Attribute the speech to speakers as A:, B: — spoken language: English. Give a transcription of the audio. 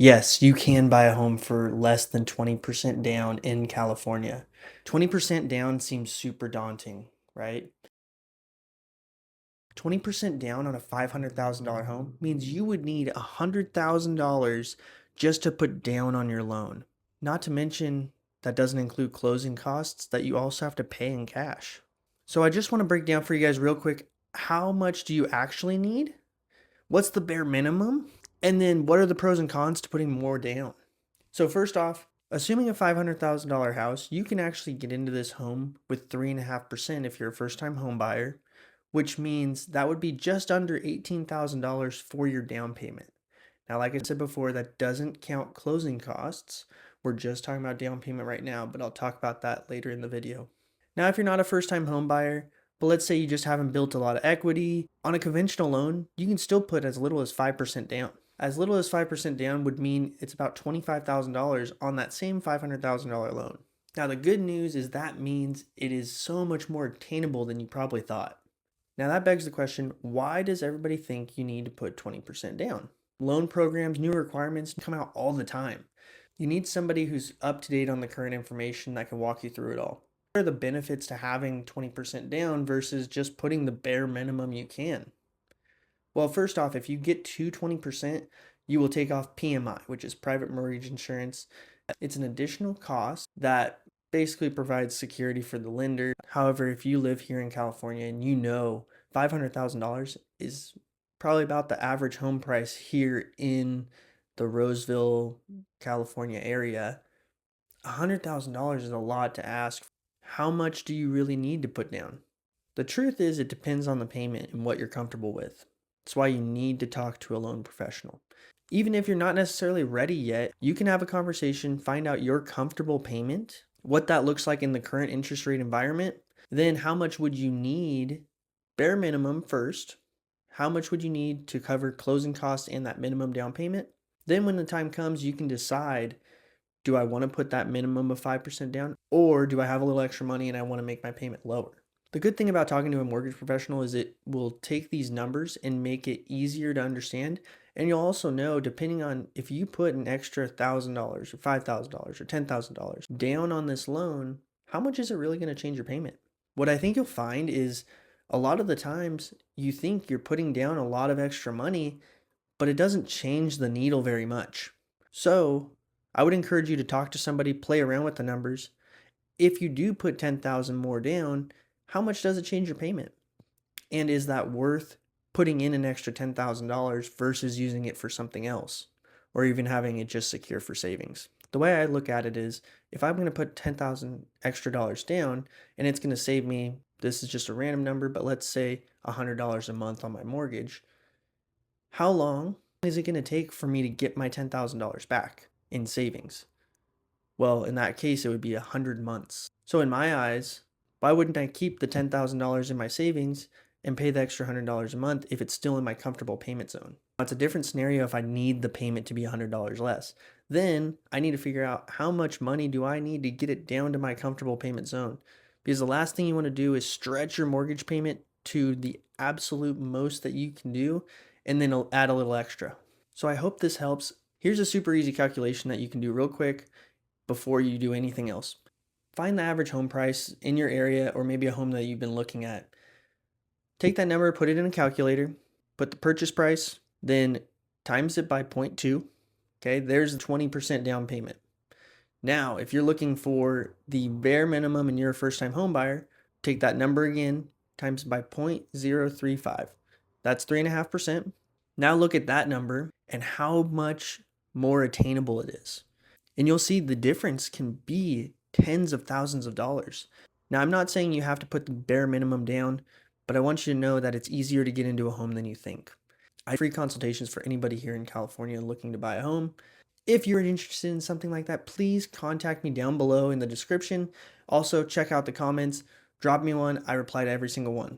A: Yes, you can buy a home for less than 20% down in California. 20% down seems super daunting, right? 20% down on a $500,000 home means you would need $100,000 just to put down on your loan. Not to mention, that doesn't include closing costs that you also have to pay in cash. So I just want to break down for you guys real quick, how much do you actually need? What's the bare minimum? And then what are the pros and cons to putting more down? So first off, assuming a $500,000 house, you can actually get into this home with 3.5% if you're a first-time home buyer, which means that would be just under $18,000 for your down payment. Now, like I said before, that doesn't count closing costs. We're just talking about down payment right now, but I'll talk about that later in the video. Now, if you're not a first-time home buyer, but let's say you just haven't built a lot of equity, on a conventional loan, you can still put as little as 5% down. As little as 5% down would mean it's about $25,000 on that same $500,000 loan. Now, the good news is that means it is so much more attainable than you probably thought. Now, that begs the question, why does everybody think you need to put 20% down? Loan programs, new requirements come out all the time. You need somebody who's up to date on the current information that can walk you through it all. What are the benefits to having 20% down versus just putting the bare minimum you can? Well, first off, if you get to 20%, you will take off PMI, which is private mortgage insurance. It's an additional cost that basically provides security for the lender. However, if you live here in California and you know $500,000 is probably about the average home price here in the Roseville, California area, $100,000 is a lot to ask. How much do you really need to put down? The truth is, it depends on the payment and what you're comfortable with. That's why you need to talk to a loan professional. Even if you're not necessarily ready yet, you can have a conversation, find out your comfortable payment, what that looks like in the current interest rate environment, then how much would you need, bare minimum first, how much would you need to cover closing costs and that minimum down payment? Then when the time comes, you can decide, do I want to put that minimum of 5% down, or do I have a little extra money and I want to make my payment lower? The good thing about talking to a mortgage professional is it will take these numbers and make it easier to understand. And you'll also know, depending on if you put an extra $1,000 or $5,000 or $10,000 down on this loan, how much is it really going to change your payment? What I think you'll find is a lot of the times you think you're putting down a lot of extra money, but it doesn't change the needle very much. So I would encourage you to talk to somebody, play around with the numbers. If you do put 10,000 more down, how much does it change your payment? And is that worth putting in an extra $10,000 versus using it for something else, or even having it just secure for savings? The way I look at it is, if I'm going to put 10,000 extra dollars down and it's going to save me, this is just a random number, but let's say $100 a month on my mortgage, how long is it going to take for me to get my $10,000 back in savings? Well, in that case, it would be 100 months. So in my eyes, why wouldn't I keep the $10,000 in my savings and pay the extra $100 a month if it's still in my comfortable payment zone? It's a different scenario if I need the payment to be $100 less. Then I need to figure out, how much money do I need to get it down to my comfortable payment zone? Because the last thing you want to do is stretch your mortgage payment to the absolute most that you can do and then add a little extra. So I hope this helps. Here's a super easy calculation that you can do real quick before you do anything else. Find the average home price in your area, or maybe a home that you've been looking at. Take that number, put it in a calculator, put the purchase price, then times it by 0.2. Okay, there's a 20% down payment. Now, if you're looking for the bare minimum and you're a first-time home buyer, take that number again, times it by 0.035. That's 3.5%. Now look at that number and how much more attainable it is. And you'll see the difference can be tens of thousands of dollars. Now, I'm not saying you have to put the bare minimum down, but I want you to know that it's easier to get into a home than you think. I have free consultations for anybody here in California looking to buy a home. If you're interested in something like that, please contact me down below in the description. Also, check out the comments. Drop me one. I reply to every single one.